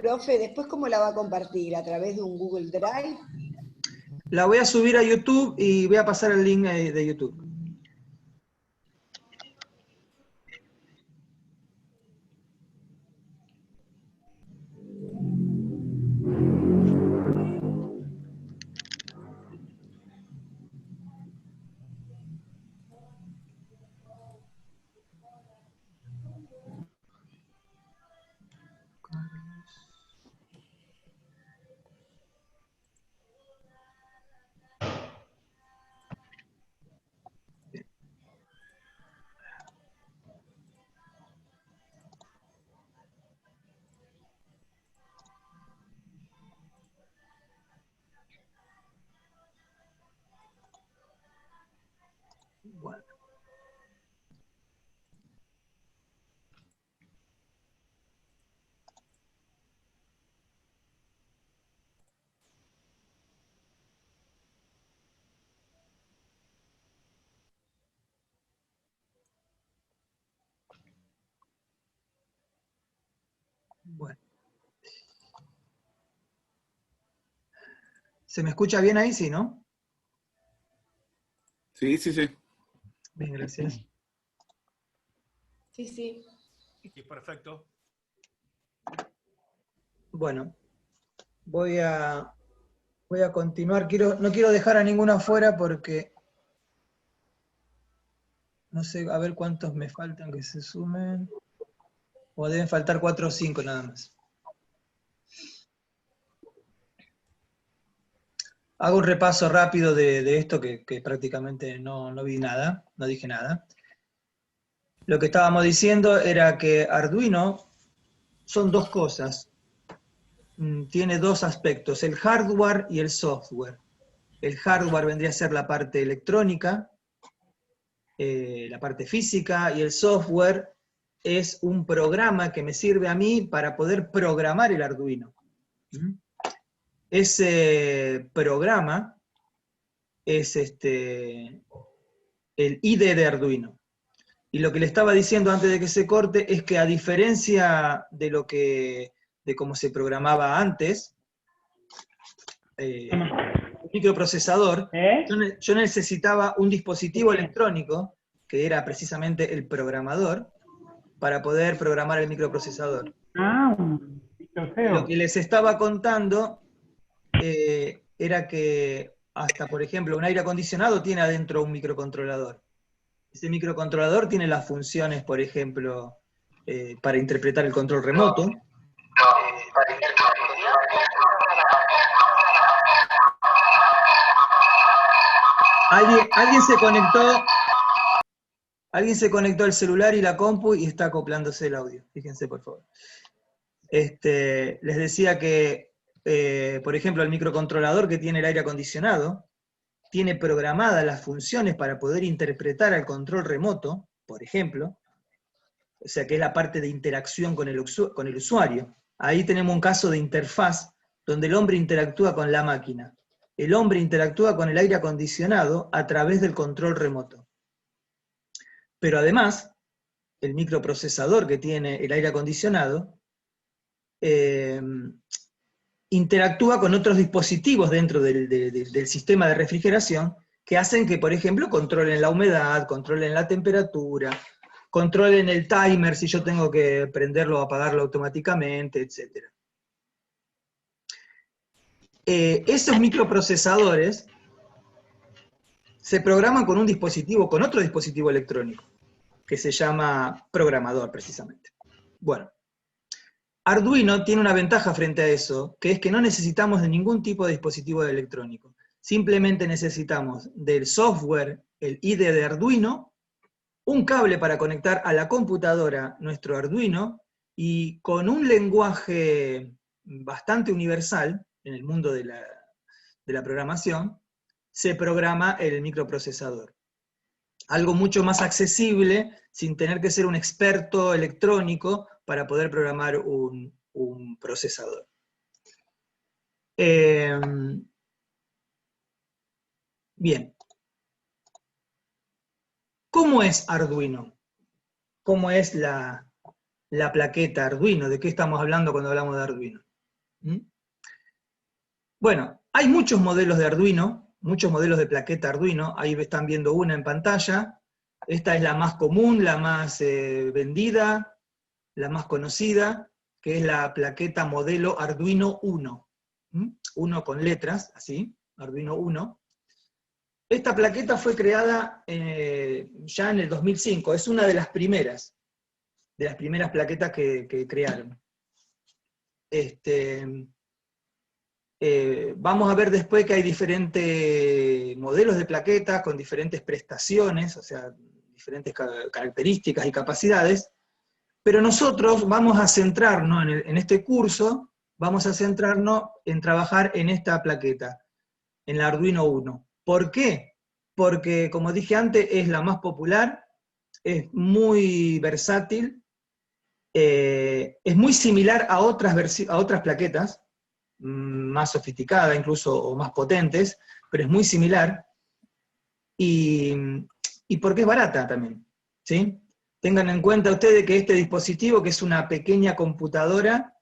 Profe, ¿después cómo la va a compartir? ¿A través de un Google Drive? La voy a subir a YouTube y voy a pasar el link de YouTube. Bueno. Bueno. ¿Se me escucha bien ahí? Sí, ¿no? Sí, sí, sí. Bien, gracias. Sí, sí. Sí, perfecto. Bueno, voy a continuar. No quiero dejar a ninguno afuera porque no sé, a ver cuántos me faltan que se sumen. O deben faltar 4 o 5 nada más. Hago un repaso rápido de esto que prácticamente no vi nada, no dije nada. Lo que estábamos diciendo era que Arduino son dos cosas. Tiene dos aspectos, el hardware y el software. El hardware vendría a ser la parte electrónica, la parte física, y el software es un programa que me sirve a mí para poder programar el Arduino. Ese programa es el IDE de Arduino. Y lo que le estaba diciendo antes de que se corte es que a diferencia de cómo se programaba antes, un microprocesador, yo necesitaba un dispositivo electrónico, que era precisamente el programador, para poder programar el microprocesador. Y lo que les estaba contando era que hasta, por ejemplo, un aire acondicionado tiene adentro un microcontrolador. Ese microcontrolador tiene las funciones, por ejemplo, para interpretar el control remoto. Alguien se conectó al celular y la compu y está acoplándose el audio. Fíjense, por favor. Les decía que, por ejemplo, el microcontrolador que tiene el aire acondicionado tiene programadas las funciones para poder interpretar al control remoto, por ejemplo, o sea que es la parte de interacción con el usuario. Ahí tenemos un caso de interfaz donde el hombre interactúa con la máquina. El hombre interactúa con el aire acondicionado a través del control remoto. Pero además, el microprocesador que tiene el aire acondicionado interactúa con otros dispositivos dentro del sistema de refrigeración que hacen que, por ejemplo, controlen la humedad, controlen la temperatura, controlen el timer si yo tengo que prenderlo o apagarlo automáticamente, etc. Esos microprocesadores se programan con un dispositivo, con otro dispositivo electrónico, que se llama programador, precisamente. Bueno, Arduino tiene una ventaja frente a eso, que es que no necesitamos de ningún tipo de dispositivo electrónico. Simplemente necesitamos del software, el IDE de Arduino, un cable para conectar a la computadora nuestro Arduino, y con un lenguaje bastante universal en el mundo de la programación, se programa el microprocesador. Algo mucho más accesible, sin tener que ser un experto electrónico para poder programar un procesador. Bien. ¿Cómo es Arduino? ¿Cómo es la plaqueta Arduino? ¿De qué estamos hablando cuando hablamos de Arduino? ¿Mm? Bueno, hay muchos modelos de Arduino, muchos modelos de plaqueta Arduino, ahí están viendo una en pantalla. Esta es la más común, la más vendida, la más conocida, que es la plaqueta modelo Arduino Uno. Uno con letras, así, Arduino Uno. Esta plaqueta fue creada ya en el 2005, es una de las primeras plaquetas que crearon. Vamos a ver después que hay diferentes modelos de plaquetas con diferentes prestaciones, o sea, diferentes características y capacidades, pero nosotros vamos a centrarnos en este curso, vamos a centrarnos en trabajar en esta plaqueta, en la Arduino Uno. ¿Por qué? Porque, como dije antes, es la más popular, es muy versátil, es muy similar a otras plaquetas, más sofisticadas incluso, o más potentes, pero es muy similar, y porque es barata también, ¿sí? Tengan en cuenta ustedes que este dispositivo, que es una pequeña computadora,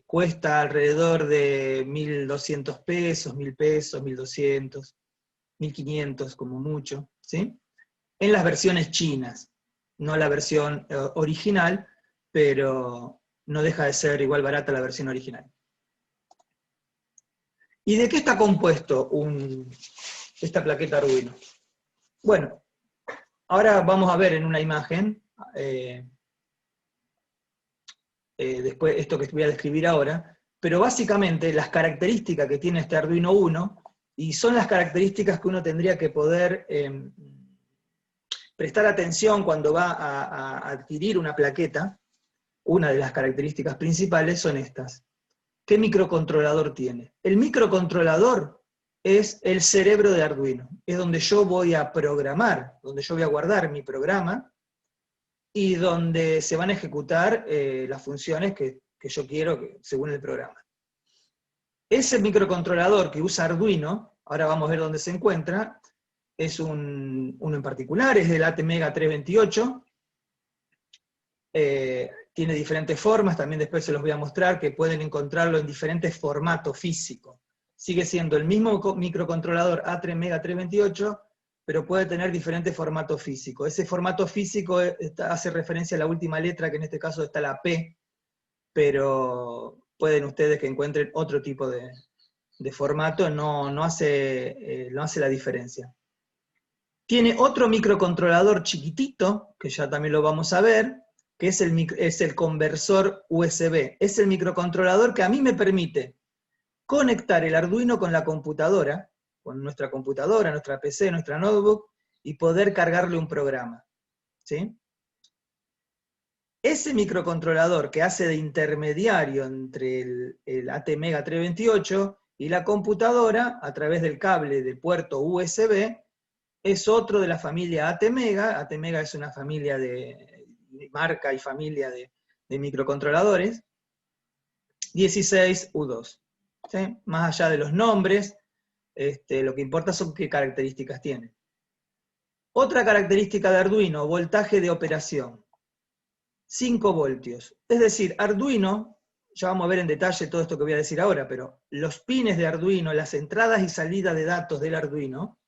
cuesta alrededor de 1.200 pesos, 1.000 pesos, 1.200, 1.500 como mucho, ¿sí? En las versiones chinas, no la versión original, pero no deja de ser igual barata la versión original. ¿Y de qué está compuesto esta plaqueta Arduino? Bueno, ahora vamos a ver en una imagen, después esto que voy a describir ahora, pero básicamente las características que tiene este Arduino Uno, y son las características que uno tendría que poder prestar atención cuando va a adquirir una plaqueta. Una de las características principales son estas. ¿Qué microcontrolador tiene? El microcontrolador es el cerebro de Arduino, es donde yo voy a programar, donde yo voy a guardar mi programa, y donde se van a ejecutar las funciones que yo quiero según el programa. Ese microcontrolador que usa Arduino, ahora vamos a ver dónde se encuentra, es uno en particular, es del ATmega 328, tiene diferentes formas, también después se los voy a mostrar, que pueden encontrarlo en diferentes formatos físicos. Sigue siendo el mismo microcontrolador ATmega 328, pero puede tener diferentes formatos físicos. Ese formato físico hace referencia a la última letra, que en este caso está la P, pero pueden ustedes que encuentren otro tipo de formato, no hace la diferencia. Tiene otro microcontrolador chiquitito, que ya también lo vamos a ver, que es el conversor USB. Es el microcontrolador que a mí me permite conectar el Arduino con la computadora, con nuestra computadora, nuestra PC, nuestra notebook, y poder cargarle un programa, ¿sí? Ese microcontrolador que hace de intermediario entre el ATmega 328 y la computadora, a través del cable de puerto USB, es otro de la familia ATmega. ATmega es una familia de marca y familia de microcontroladores, 16U2. ¿Sí? Más allá de los nombres, lo que importa son qué características tiene. Otra característica de Arduino, voltaje de operación. 5 voltios. Es decir, Arduino, ya vamos a ver en detalle todo esto que voy a decir ahora, pero los pines de Arduino, las entradas y salidas de datos del Arduino,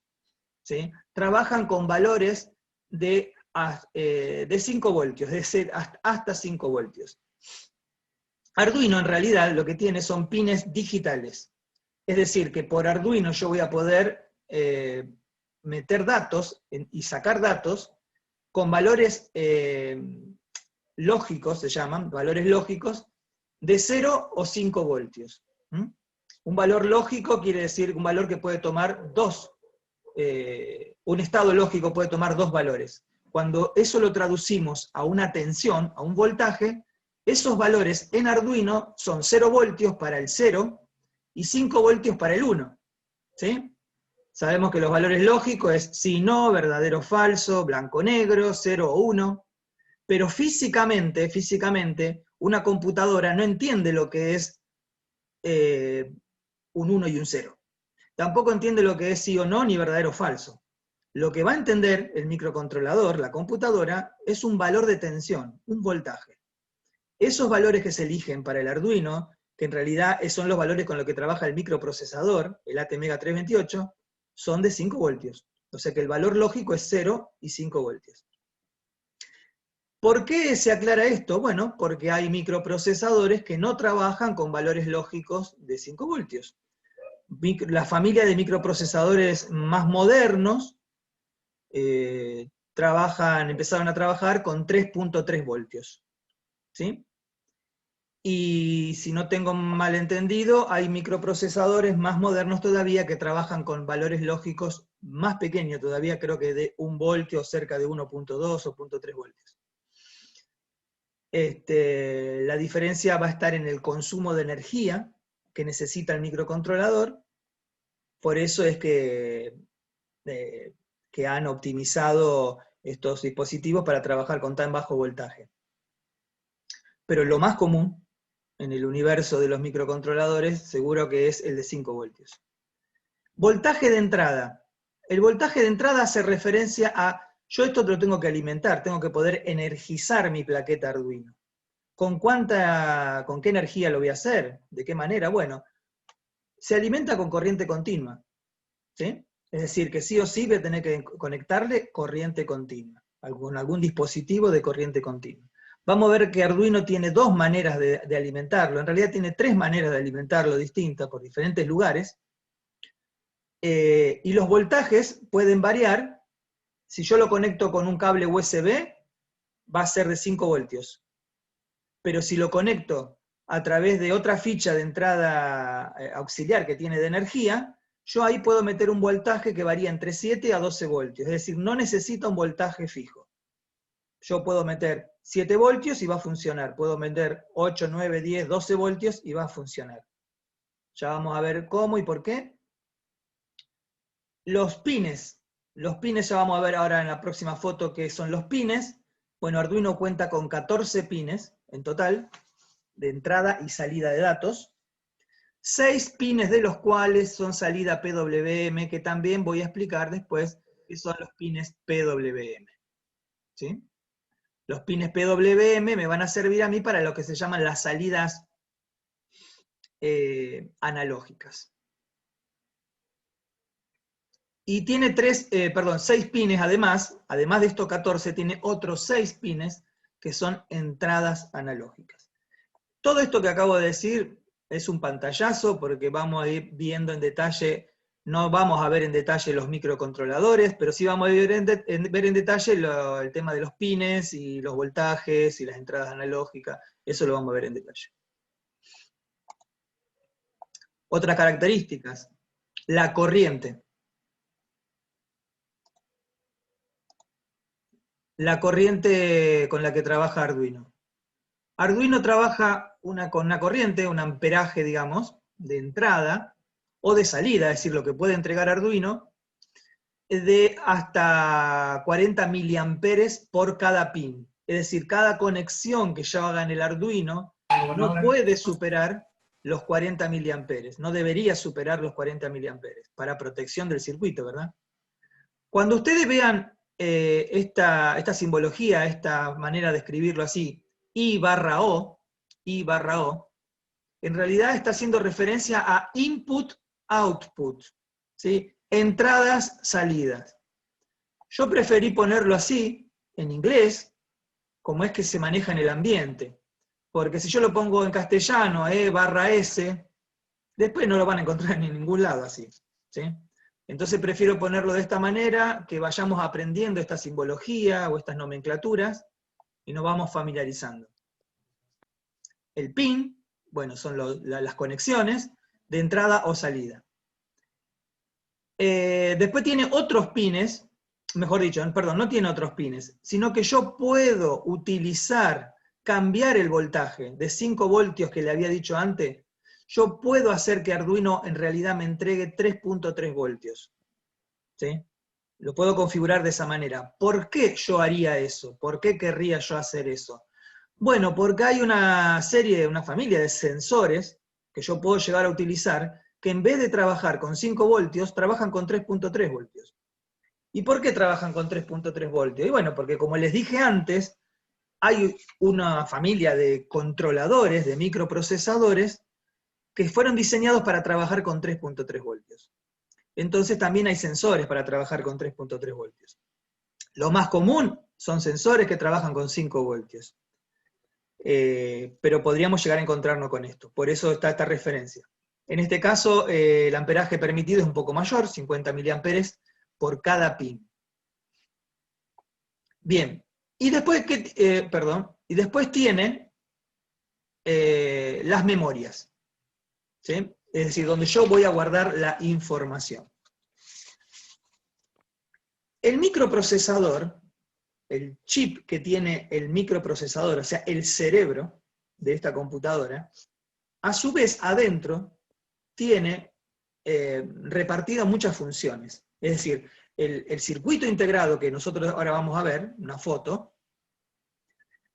¿sí? Trabajan con valores de 5 voltios, de ser hasta 5 voltios. Arduino en realidad lo que tiene son pines digitales. Es decir, que por Arduino yo voy a poder meter datos y sacar datos con valores lógicos, se llaman, valores lógicos, de 0 o 5 voltios. Un valor lógico quiere decir un valor que puede tomar un estado lógico puede tomar 2 valores. Cuando eso lo traducimos a una tensión, a un voltaje, esos valores en Arduino son 0 voltios para el 0 y 5 voltios para el 1. ¿Sí? Sabemos que los valores lógicos es sí, no, verdadero o falso, blanco o negro, 0 o 1. Pero físicamente, una computadora no entiende lo que es un 1 y un 0. Tampoco entiende lo que es sí o no, ni verdadero o falso. Lo que va a entender el microcontrolador, la computadora, es un valor de tensión, un voltaje. Esos valores que se eligen para el Arduino, que en realidad son los valores con los que trabaja el microprocesador, el ATmega328, son de 5 voltios. O sea que el valor lógico es 0 y 5 voltios. ¿Por qué se aclara esto? Bueno, porque hay microprocesadores que no trabajan con valores lógicos de 5 voltios. La familia de microprocesadores más modernos empezaron a trabajar con 3.3 voltios. ¿Sí? Y si no tengo mal entendido, hay microprocesadores más modernos todavía que trabajan con valores lógicos más pequeños todavía, creo que de 1 voltio, cerca de 1.2 o 0.3 voltios. La diferencia va a estar en el consumo de energía que necesita el microcontrolador, por eso es que han optimizado estos dispositivos para trabajar con tan bajo voltaje. Pero lo más común en el universo de los microcontroladores seguro que es el de 5 voltios. Voltaje de entrada. El voltaje de entrada hace referencia a, yo esto lo tengo que alimentar, tengo que poder energizar mi plaqueta Arduino. ¿Con qué energía lo voy a hacer? ¿De qué manera? Bueno, se alimenta con corriente continua, ¿sí? Es decir, que sí o sí voy a tener que conectarle corriente continua, algún dispositivo de corriente continua. Vamos a ver que Arduino tiene 2 maneras de alimentarlo, en realidad tiene 3 maneras de alimentarlo distintas por diferentes lugares, y los voltajes pueden variar. Si yo lo conecto con un cable USB, va a ser de 5 voltios, pero si lo conecto a través de otra ficha de entrada auxiliar que tiene de energía, yo ahí puedo meter un voltaje que varía entre 7 a 12 voltios, es decir, no necesita un voltaje fijo. Yo puedo meter 7 voltios y va a funcionar, puedo meter 8, 9, 10, 12 voltios y va a funcionar. Ya vamos a ver cómo y por qué. Los pines ya vamos a ver ahora en la próxima foto qué son los pines. Bueno, Arduino cuenta con 14 pines en total, de entrada y salida de datos. 6 pines de los cuales son salida PWM, que también voy a explicar después qué son los pines PWM. ¿Sí? Los pines PWM me van a servir a mí para lo que se llaman las salidas analógicas. Y tiene 6 pines además de estos 14, tiene otros 6 pines que son entradas analógicas. Todo esto que acabo de decir es un pantallazo porque vamos a ir viendo en detalle, no vamos a ver en detalle los microcontroladores, pero sí vamos a ver en detalle el tema de los pines y los voltajes y las entradas analógicas, eso lo vamos a ver en detalle. Otras características, la corriente. La corriente con la que trabaja Arduino. Arduino trabaja con una corriente, un amperaje, digamos, de entrada o de salida, es decir, lo que puede entregar Arduino, de hasta 40 miliamperes por cada pin. Es decir, cada conexión que yo haga en el Arduino no puede superar los 40 miliamperes, no debería superar los 40 miliamperes, para protección del circuito, ¿verdad? Cuando ustedes vean esta simbología, esta manera de escribirlo así, I/O, en realidad está haciendo referencia a input-output, ¿sí? Entradas, salidas. Yo preferí ponerlo así, en inglés, como es que se maneja en el ambiente, porque si yo lo pongo en castellano, E/S, después no lo van a encontrar en ningún lado así, ¿sí? Entonces prefiero ponerlo de esta manera, que vayamos aprendiendo esta simbología o estas nomenclaturas, y nos vamos familiarizando. El pin, bueno, son las conexiones de entrada o salida. Después tiene otros pines, mejor dicho, perdón, no tiene otros pines, sino que yo puedo cambiar el voltaje de 5 voltios que le había dicho antes, yo puedo hacer que Arduino en realidad me entregue 3.3 voltios. ¿Sí? Lo puedo configurar de esa manera. ¿Por qué yo haría eso? ¿Por qué querría yo hacer eso? Bueno, porque hay una familia de sensores que yo puedo llegar a utilizar, que en vez de trabajar con 5 voltios, trabajan con 3.3 voltios. ¿Y por qué trabajan con 3.3 voltios? Y bueno, porque como les dije antes, hay una familia de controladores, de microprocesadores, que fueron diseñados para trabajar con 3.3 voltios. Entonces también hay sensores para trabajar con 3.3 voltios. Lo más común son sensores que trabajan con 5 voltios. Pero podríamos llegar a encontrarnos con esto. Por eso está esta referencia. En este caso, el amperaje permitido es un poco mayor, 50 miliamperes por cada pin. Bien. Y después, y después tiene las memorias, ¿sí? Es decir, donde yo voy a guardar la información. El microprocesador, el chip que tiene el microprocesador, o sea, el cerebro de esta computadora, a su vez adentro tiene repartidas muchas funciones. Es decir, el circuito integrado que nosotros ahora vamos a ver, una foto,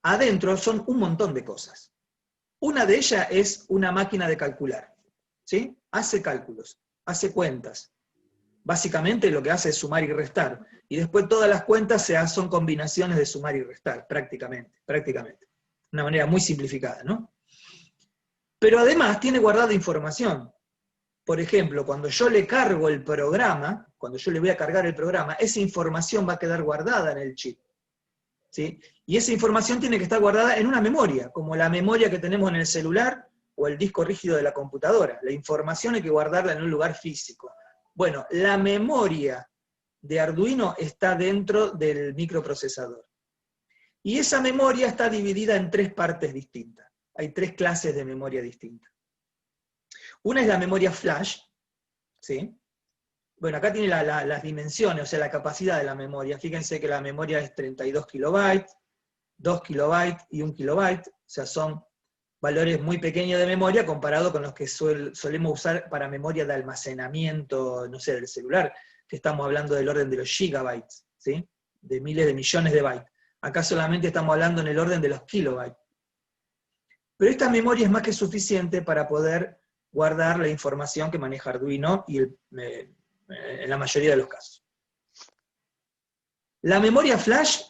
adentro son un montón de cosas. Una de ellas es una máquina de calcular, ¿sí? Hace cálculos, hace cuentas. Básicamente lo que hace es sumar y restar. Y después todas las cuentas son combinaciones de sumar y restar, prácticamente. De una manera muy simplificada, ¿no? Pero además tiene guardada información. Por ejemplo, cuando yo le cargo el programa, cuando yo le voy a cargar el programa, esa información va a quedar guardada en el chip, ¿sí? Y esa información tiene que estar guardada en una memoria, como la memoria que tenemos en el celular o el disco rígido de la computadora. La información hay que guardarla en un lugar físico. Bueno, la memoria de Arduino está dentro del microprocesador. Y esa memoria está dividida en 3 partes distintas. Hay 3 clases de memoria distintas. Una es la memoria flash, ¿sí? Bueno, acá tiene las dimensiones, o sea, la capacidad de la memoria. Fíjense que la memoria es 32 kilobytes, 2 kilobytes y 1 kilobyte, o sea, son valores muy pequeños de memoria comparado con los que solemos usar para memoria de almacenamiento, no sé, del celular, que estamos hablando del orden de los gigabytes, ¿sí? De miles de millones de bytes. Acá solamente estamos hablando en el orden de los kilobytes. Pero esta memoria es más que suficiente para poder guardar la información que maneja Arduino y en la mayoría de los casos. La memoria flash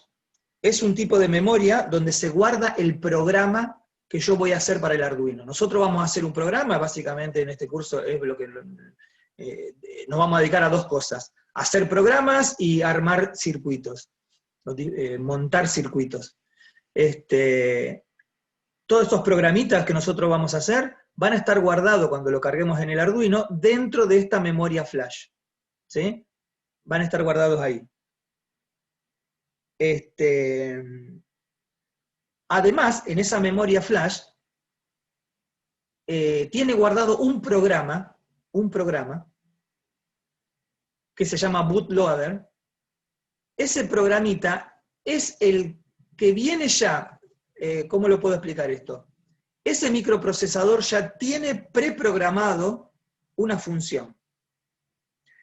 es un tipo de memoria donde se guarda el programa que yo voy a hacer para el Arduino. Nosotros vamos a hacer un programa, básicamente en este curso es lo que nos vamos a dedicar a 2 cosas: hacer programas y armar circuitos, montar circuitos. Todos estos programitas que nosotros vamos a hacer van a estar guardados cuando lo carguemos en el Arduino dentro de esta memoria flash, ¿sí? Van a estar guardados ahí. Además, en esa memoria flash, tiene guardado un programa que se llama bootloader. Ese programita es el que viene ya, ¿cómo lo puedo explicar esto? Ese microprocesador ya tiene preprogramado una función.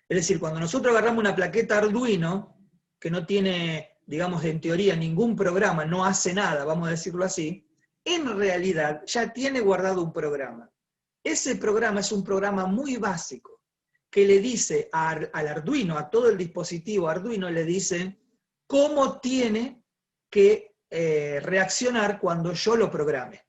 Es decir, cuando nosotros agarramos una plaqueta Arduino, que no tiene, digamos, en teoría ningún programa, no hace nada, vamos a decirlo así, en realidad ya tiene guardado un programa. Ese programa es un programa muy básico, que le dice al Arduino, a todo el dispositivo Arduino, le dice cómo tiene que reaccionar cuando yo lo programe.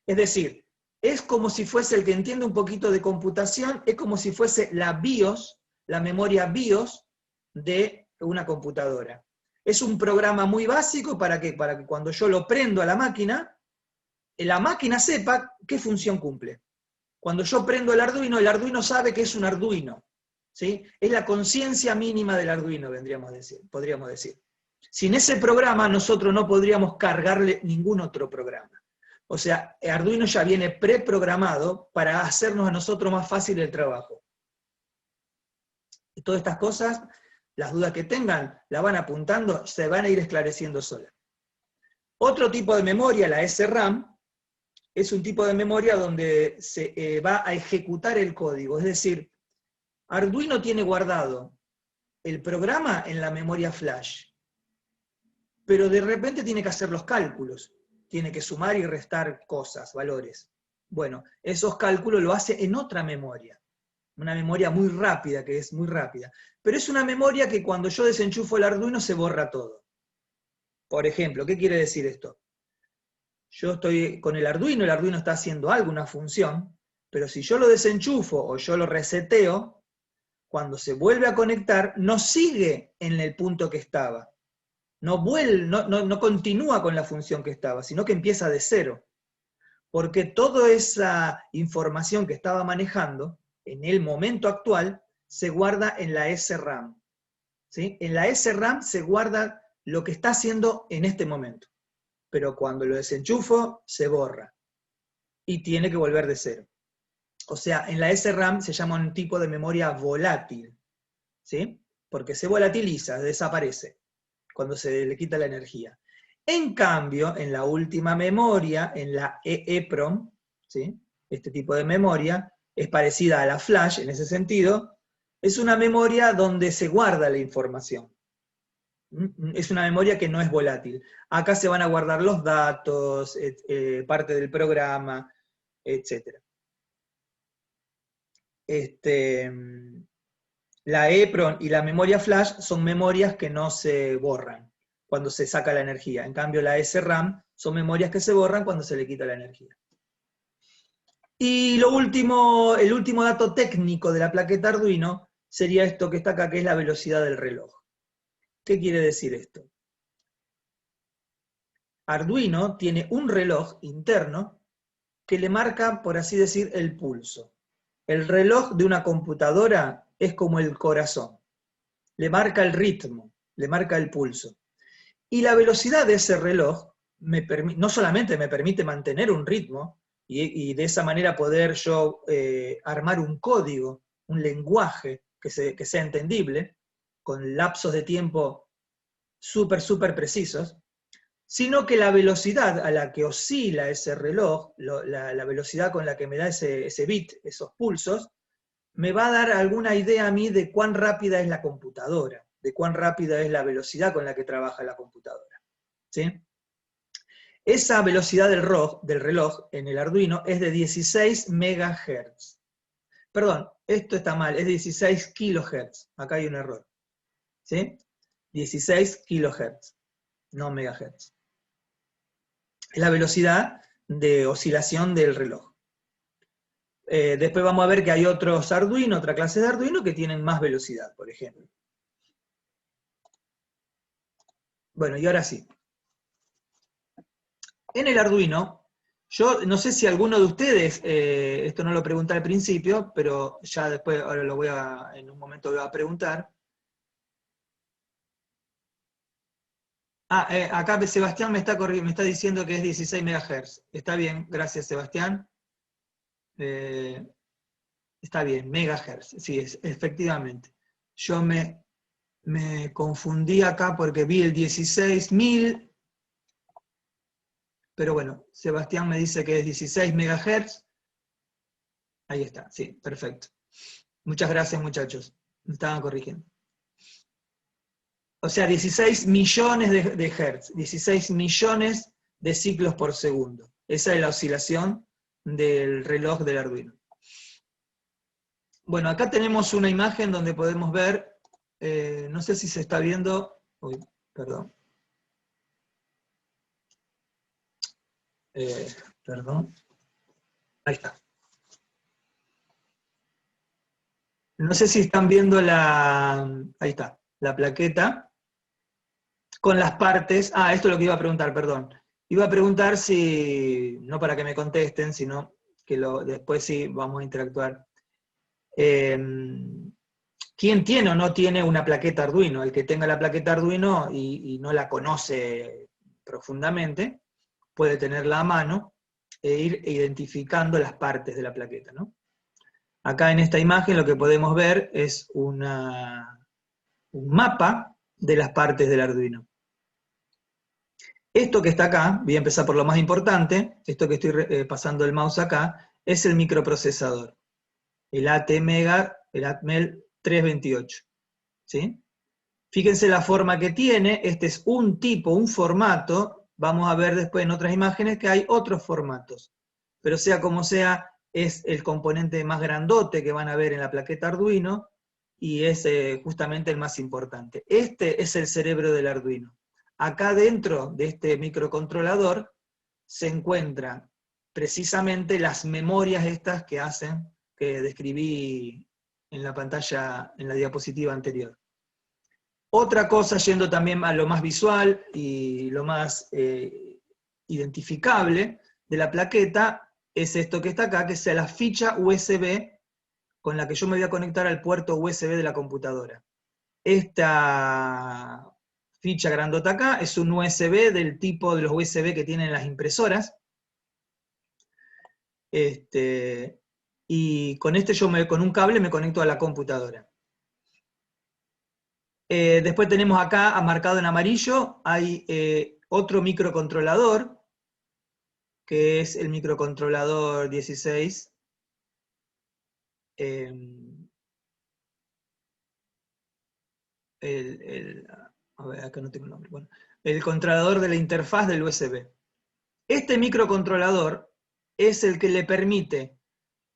Es decir, es como si fuese, el que entiende un poquito de computación, es como si fuese la BIOS, la memoria BIOS de una computadora. Es un programa muy básico para que cuando yo lo prendo a la máquina sepa qué función cumple. Cuando yo prendo el Arduino sabe que es un Arduino, ¿sí? Es la conciencia mínima del Arduino, podríamos decir. Sin ese programa nosotros no podríamos cargarle ningún otro programa. O sea, Arduino ya viene preprogramado para hacernos a nosotros más fácil el trabajo. Y todas estas cosas, las dudas que tengan, las van apuntando, se van a ir esclareciendo solas. Otro tipo de memoria, la SRAM, es un tipo de memoria donde se va a ejecutar el código. Es decir, Arduino tiene guardado el programa en la memoria flash, pero de repente tiene que hacer los cálculos. Tiene que sumar y restar cosas, valores. Bueno, esos cálculos lo hace en otra memoria. Una memoria muy rápida, que es muy rápida. Pero es una memoria que cuando yo desenchufo el Arduino se borra todo. Por ejemplo, ¿qué quiere decir esto? Yo estoy con el Arduino está haciendo algo, una función, pero si yo lo desenchufo o yo lo reseteo, cuando se vuelve a conectar, no sigue en el punto que estaba. No continúa con la función que estaba, sino que empieza de cero. Porque toda esa información que estaba manejando, en el momento actual, se guarda en la SRAM. ¿Sí? En la SRAM se guarda lo que está haciendo en este momento. Pero cuando lo desenchufo, se borra. Y tiene que volver de cero. O sea, en la SRAM se llama un tipo de memoria volátil. ¿Sí? Porque se volatiliza, desaparece, cuando se le quita la energía. En cambio, en la última memoria, en la EEPROM, ¿sí? Este tipo de memoria, es parecida a la flash en ese sentido, es una memoria donde se guarda la información. Es una memoria que no es volátil. Acá se van a guardar los datos, parte del programa, etc. La EEPROM y la memoria flash son memorias que no se borran cuando se saca la energía. En cambio, la SRAM son memorias que se borran cuando se le quita la energía. Y el último dato técnico de la plaqueta Arduino sería esto que está acá, que es la velocidad del reloj. ¿Qué quiere decir esto? Arduino tiene un reloj interno que le marca, por así decir, el pulso. El reloj de una computadora es como el corazón. Le marca el ritmo, le marca el pulso. Y la velocidad de ese reloj no solamente me permite mantener un ritmo, y de esa manera poder yo armar un código, un lenguaje que sea entendible, con lapsos de tiempo súper precisos, sino que la velocidad a la que oscila ese reloj, la velocidad con la que me da ese bit, esos pulsos, me va a dar alguna idea a mí de cuán rápida es la computadora, de cuán rápida es la velocidad con la que trabaja la computadora. ¿Sí? Esa velocidad del reloj en el Arduino es de 16 MHz. Perdón, esto está mal, es 16 kHz. Acá hay un error. ¿Sí? 16 kHz, no MHz. Es la velocidad de oscilación del reloj. Después vamos a ver que hay otros Arduino, otra clase de Arduino que tienen más velocidad, por ejemplo. Bueno, y ahora sí. En el Arduino, yo no sé si alguno de ustedes, esto no lo pregunté al principio, pero ya después, ahora en un momento lo voy a preguntar. Acá Sebastián me está diciendo que es 16 MHz. Está bien, gracias Sebastián. Está bien, megahertz, sí, efectivamente. Yo me confundí acá porque vi el 16.000, pero bueno, Sebastián me dice que es 16 MHz. Ahí está, sí, perfecto. Muchas gracias, muchachos. Me estaban corrigiendo. O sea, 16 millones de hertz, 16 millones de ciclos por segundo. Esa es la oscilación del reloj del Arduino. Bueno, acá tenemos una imagen donde podemos ver, no sé si se está viendo, uy, perdón. Perdón. Ahí está. No sé si están viendo ahí está, la plaqueta, con las partes. Esto es lo que iba a preguntar, perdón. Iba a preguntar si, no para que me contesten, sino que después sí vamos a interactuar. ¿Quién tiene o no tiene una plaqueta Arduino? El que tenga la plaqueta Arduino y no la conoce profundamente, puede tenerla a mano e ir identificando las partes de la plaqueta, ¿no? Acá en esta imagen lo que podemos ver es un mapa de las partes del Arduino. Esto que está acá, voy a empezar por lo más importante, esto que estoy pasando el mouse acá, es el microprocesador, el ATmega, el Atmel 328. ¿Sí? Fíjense la forma que tiene, este es un tipo, un formato, vamos a ver después en otras imágenes que hay otros formatos, pero sea como sea, es el componente más grandote que van a ver en la plaqueta Arduino, y es justamente el más importante. Este es el cerebro del Arduino. acá dentro de este microcontrolador se encuentran precisamente las memorias estas que describí en la pantalla, en la diapositiva anterior. Otra cosa, yendo también a lo más visual y lo más identificable de la plaqueta, es esto que está acá, que es la ficha USB con la que yo me voy a conectar al puerto USB de la computadora. Esta ficha grandota acá es un USB del tipo de los USB que tienen las impresoras. Y con con un cable me conecto a la computadora. Después tenemos acá, marcado en amarillo, hay otro microcontrolador, que es el microcontrolador 16. A ver, acá no tengo el nombre. Bueno, el controlador de la interfaz del USB. Este microcontrolador es el que le permite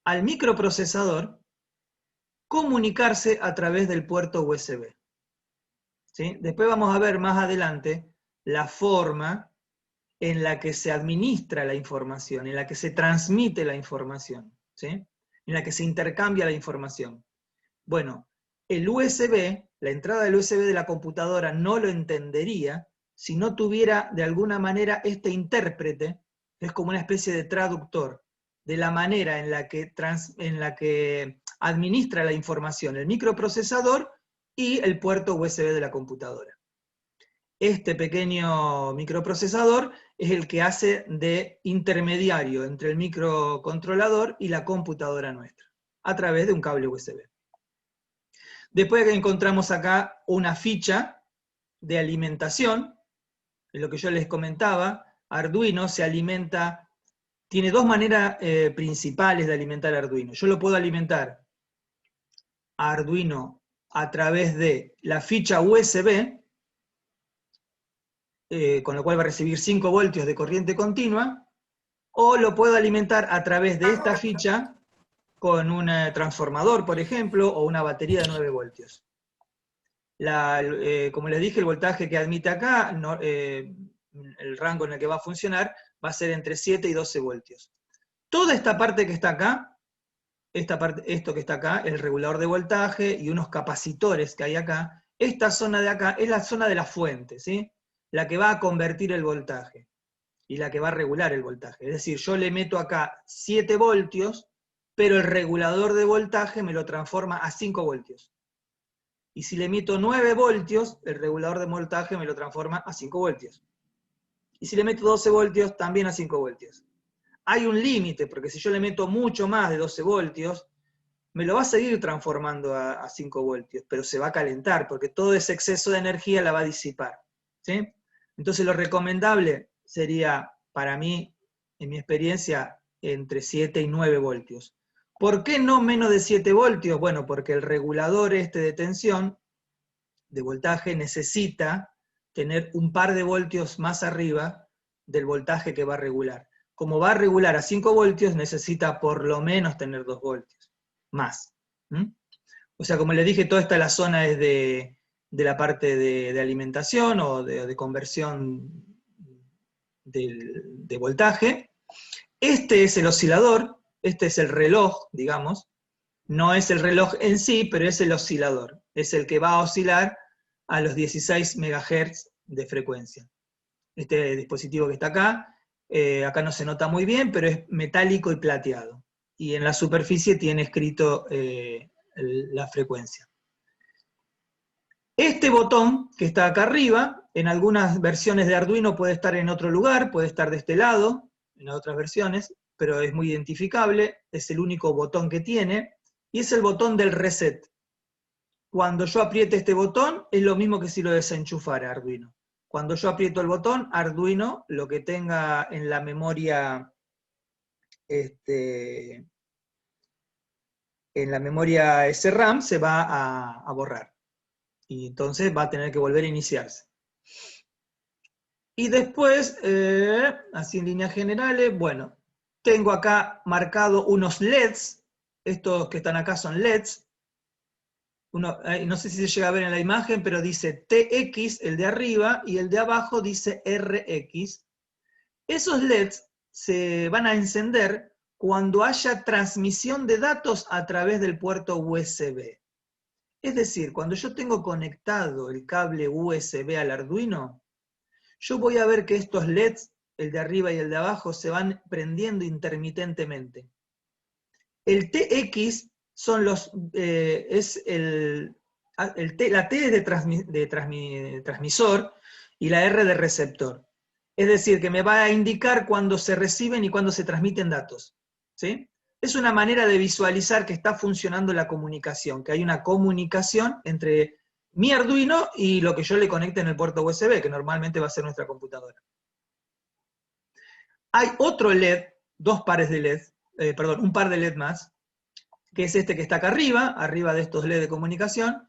al microprocesador comunicarse a través del puerto USB. ¿Sí? Después vamos a ver más adelante la forma en la que se administra la información, en la que se transmite la información, ¿sí? En la que se intercambia la información. Bueno, el USB, la entrada del USB de la computadora no lo entendería si no tuviera de alguna manera este intérprete, que es como una especie de traductor, de la manera en la que administra la información el microprocesador y el puerto USB de la computadora. Este pequeño microprocesador es el que hace de intermediario entre el microcontrolador y la computadora nuestra, a través de un cable USB. Después encontramos acá una ficha de alimentación, lo que yo les comentaba. Arduino se alimenta, tiene dos maneras principales de alimentar Arduino. Yo lo puedo alimentar a Arduino a través de la ficha USB, con lo cual va a recibir 5 voltios de corriente continua, o lo puedo alimentar a través de esta ficha con un transformador, por ejemplo, o una batería de 9 voltios. Como les dije, el voltaje que admite acá, el rango en el que va a funcionar, va a ser entre 7 y 12 voltios. Toda esta parte que está acá, esto que está acá, el regulador de voltaje y unos capacitores que hay acá, esta zona de acá es la zona de la fuente, ¿sí? La que va a convertir el voltaje y la que va a regular el voltaje. Es decir, yo le meto acá 7 voltios, pero el regulador de voltaje me lo transforma a 5 voltios. Y si le meto 9 voltios, el regulador de voltaje me lo transforma a 5 voltios. Y si le meto 12 voltios, también a 5 voltios. Hay un límite, porque si yo le meto mucho más de 12 voltios, me lo va a seguir transformando a 5 voltios, pero se va a calentar, porque todo ese exceso de energía la va a disipar, ¿sí? Entonces lo recomendable sería, para mí, en mi experiencia, entre 7 y 9 voltios. ¿Por qué no menos de 7 voltios? Bueno, porque el regulador de tensión, de voltaje, necesita tener un par de voltios más arriba del voltaje que va a regular. Como va a regular a 5 voltios, necesita por lo menos tener 2 voltios, más. O sea, como les dije, toda esta la zona es de la parte de alimentación o de conversión de voltaje. Este es el oscilador, este es el reloj, digamos. No es el reloj en sí, pero es el oscilador. Es el que va a oscilar a los 16 MHz de frecuencia. Este dispositivo que está acá, acá no se nota muy bien, pero es metálico y plateado. Y en la superficie tiene escrito la frecuencia. Este botón que está acá arriba, en algunas versiones de Arduino puede estar en otro lugar, puede estar de este lado, en otras versiones, pero es muy identificable, es el único botón que tiene, y es el botón del reset. Cuando yo apriete este botón, es lo mismo que si lo desenchufara Arduino. Cuando yo aprieto el botón, Arduino, lo que tenga en la memoria, en la memoria SRAM, se va a borrar. Y entonces va a tener que volver a iniciarse. Y después, así en líneas generales, bueno, tengo acá marcado unos LEDs, estos que están acá son LEDs, no sé si se llega a ver en la imagen, pero dice TX, el de arriba, y el de abajo dice RX. Esos LEDs se van a encender cuando haya transmisión de datos a través del puerto USB. Es decir, cuando yo tengo conectado el cable USB al Arduino, yo voy a ver que estos LEDs, el de arriba y el de abajo, se van prendiendo intermitentemente. El TX son los, la T es de transmisor y la R de receptor. Es decir, que me va a indicar cuando se reciben y cuando se transmiten datos. ¿Sí? Es una manera de visualizar que está funcionando la comunicación, que hay una comunicación entre mi Arduino y lo que yo le conecte en el puerto USB, que normalmente va a ser nuestra computadora. Hay otro LED, dos pares de LED, perdón, un par de LED más, que es este que está acá arriba de estos LED de comunicación,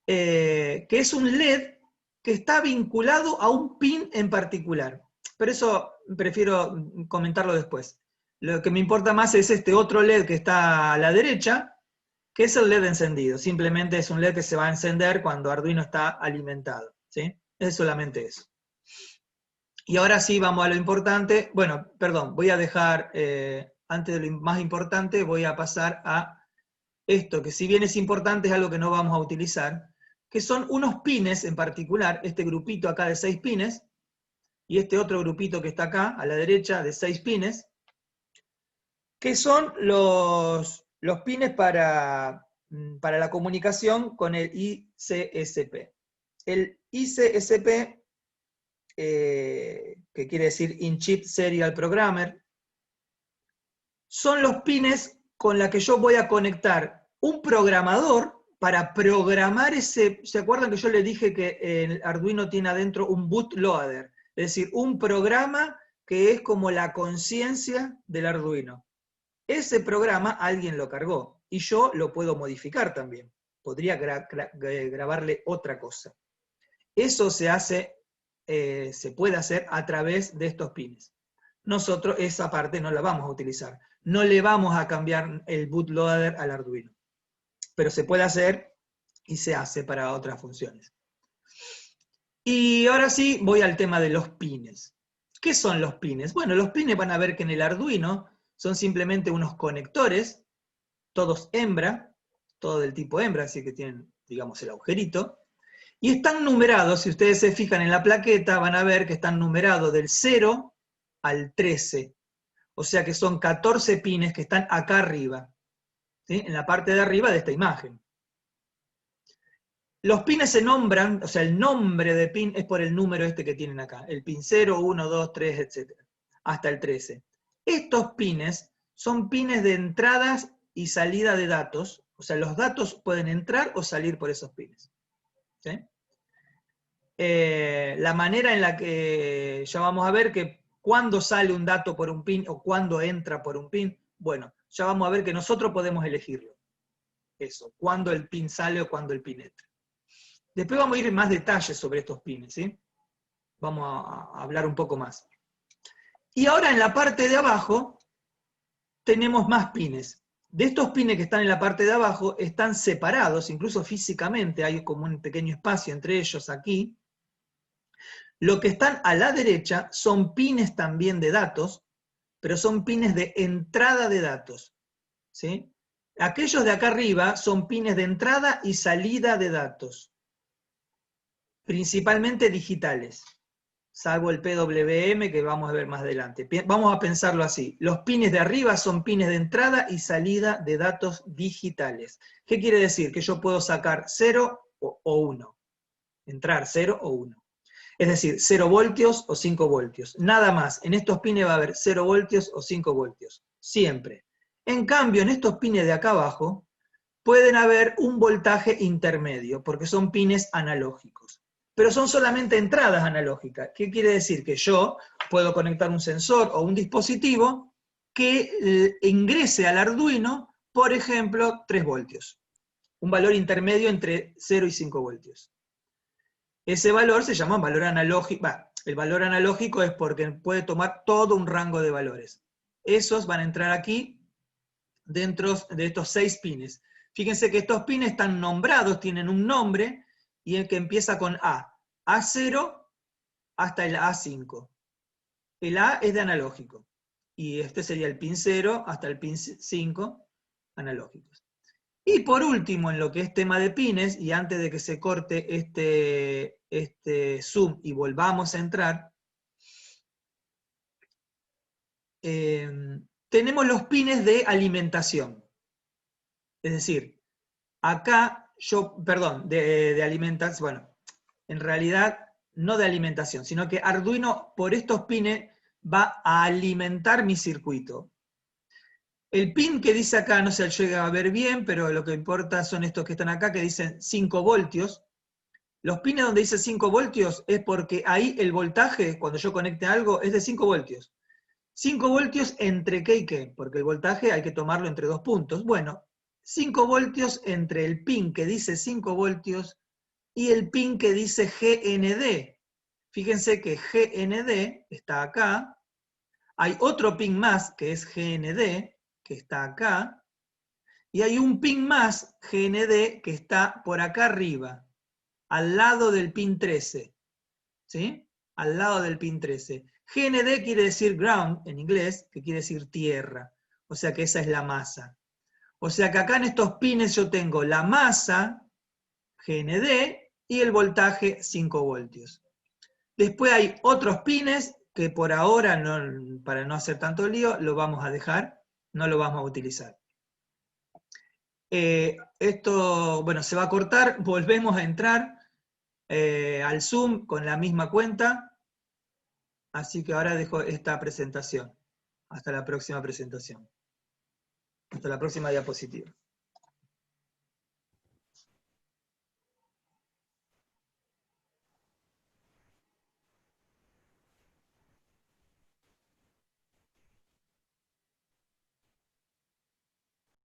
que es un LED que está vinculado a un pin en particular. Pero eso prefiero comentarlo después. Lo que me importa más es este otro LED que está a la derecha, que es el LED encendido. Simplemente es un LED que se va a encender cuando Arduino está alimentado. ¿Sí? Es solamente eso. Y ahora sí vamos a lo importante. Bueno, perdón, voy a dejar, antes de lo más importante, voy a pasar a esto, que si bien es importante, es algo que no vamos a utilizar, que son unos pines en particular, este grupito acá de 6 pines, y este otro grupito que está acá, a la derecha, de 6 pines, que son los pines para la comunicación con el ICSP. El ICSP, que quiere decir In-Chip Serial Programmer, son los pines con los que yo voy a conectar un programador para programar ese. ¿Se acuerdan que yo les dije que el Arduino tiene adentro un bootloader? Es decir, un programa que es como la conciencia del Arduino. Ese programa alguien lo cargó, y yo lo puedo modificar también. Podría grabarle otra cosa. Eso se hace, se puede hacer a través de estos pines. Nosotros esa parte no la vamos a utilizar. No le vamos a cambiar el bootloader al Arduino. Pero se puede hacer y se hace para otras funciones. Y ahora sí voy al tema de los pines. ¿Qué son los pines? Bueno, los pines van a ver que en el Arduino son simplemente unos conectores, todos hembra, todo del tipo hembra, así que tienen, digamos, el agujerito. Y están numerados, si ustedes se fijan en la plaqueta, van a ver que están numerados del 0 al 13. O sea que son 14 pines que están acá arriba, ¿sí? En la parte de arriba de esta imagen. Los pines se nombran, o sea, el nombre de pin es por el número este que tienen acá, el pin 0, 1, 2, 3, etc., hasta el 13. Estos pines son pines de entradas y salida de datos, o sea, los datos pueden entrar o salir por esos pines. ¿Sí? La manera en la que ya vamos a ver que cuando sale un dato por un pin o cuando entra por un pin, bueno, ya vamos a ver que nosotros podemos elegirlo. Eso, cuando el pin sale o cuando el pin entra. Después vamos a ir en más detalles sobre estos pines, ¿sí? Vamos a hablar un poco más. Y ahora en la parte de abajo tenemos más pines. De estos pines que están en la parte de abajo están separados, incluso físicamente, hay como un pequeño espacio entre ellos aquí. Lo que están a la derecha son pines también de datos, pero son pines de entrada de datos, ¿sí? Aquellos de acá arriba son pines de entrada y salida de datos, principalmente digitales, salvo el PWM que vamos a ver más adelante. Vamos a pensarlo así, los pines de arriba son pines de entrada y salida de datos digitales. ¿Qué quiere decir? Que yo puedo sacar 0 o 1, entrar 0 o 1. Es decir, 0 voltios o 5 voltios. Nada más. En estos pines va a haber 0 voltios o 5 voltios. Siempre. En cambio, en estos pines de acá abajo, pueden haber un voltaje intermedio, porque son pines analógicos. Pero son solamente entradas analógicas. ¿Qué quiere decir? Que yo puedo conectar un sensor o un dispositivo que ingrese al Arduino, por ejemplo, 3 voltios. Un valor intermedio entre 0 y 5 voltios. Ese valor se llama valor analógico. El valor analógico es porque puede tomar todo un rango de valores. Esos van a entrar aquí dentro de estos 6 pines. Fíjense que estos pines están nombrados, tienen un nombre, y el que empieza con A. A0 hasta el A5. El A es de analógico, y este sería el pin 0 hasta el pin 5 analógicos. Y por último, en lo que es tema de pines, y antes de que se corte este Zoom y volvamos a entrar, tenemos los pines de alimentación. Es decir, acá de alimentación, bueno, en realidad no de alimentación, sino que Arduino por estos pines va a alimentar mi circuito. El pin que dice acá no se llega a ver bien, pero lo que importa son estos que están acá, que dicen 5 voltios. Los pines donde dice 5 voltios es porque ahí el voltaje, cuando yo conecte algo, es de 5 voltios. 5 voltios entre qué y qué, porque el voltaje hay que tomarlo entre 2 puntos. Bueno, 5 voltios entre el pin que dice 5 voltios y el pin que dice GND. Fíjense que GND está acá. Hay otro pin más que es GND, que está acá. Y hay un pin más, GND, que está por acá arriba, al lado del pin 13. ¿Sí? Al lado del pin 13. GND quiere decir ground en inglés, que quiere decir tierra. O sea que esa es la masa. O sea que acá en estos pines yo tengo la masa, GND, y el voltaje 5 voltios. Después hay otros pines que por ahora, para no hacer tanto lío, lo vamos a dejar, no lo vamos a utilizar. Esto, bueno, se va a cortar, volvemos a entrar al Zoom con la misma cuenta, así que ahora dejo esta presentación. Hasta la próxima presentación. Hasta la próxima diapositiva.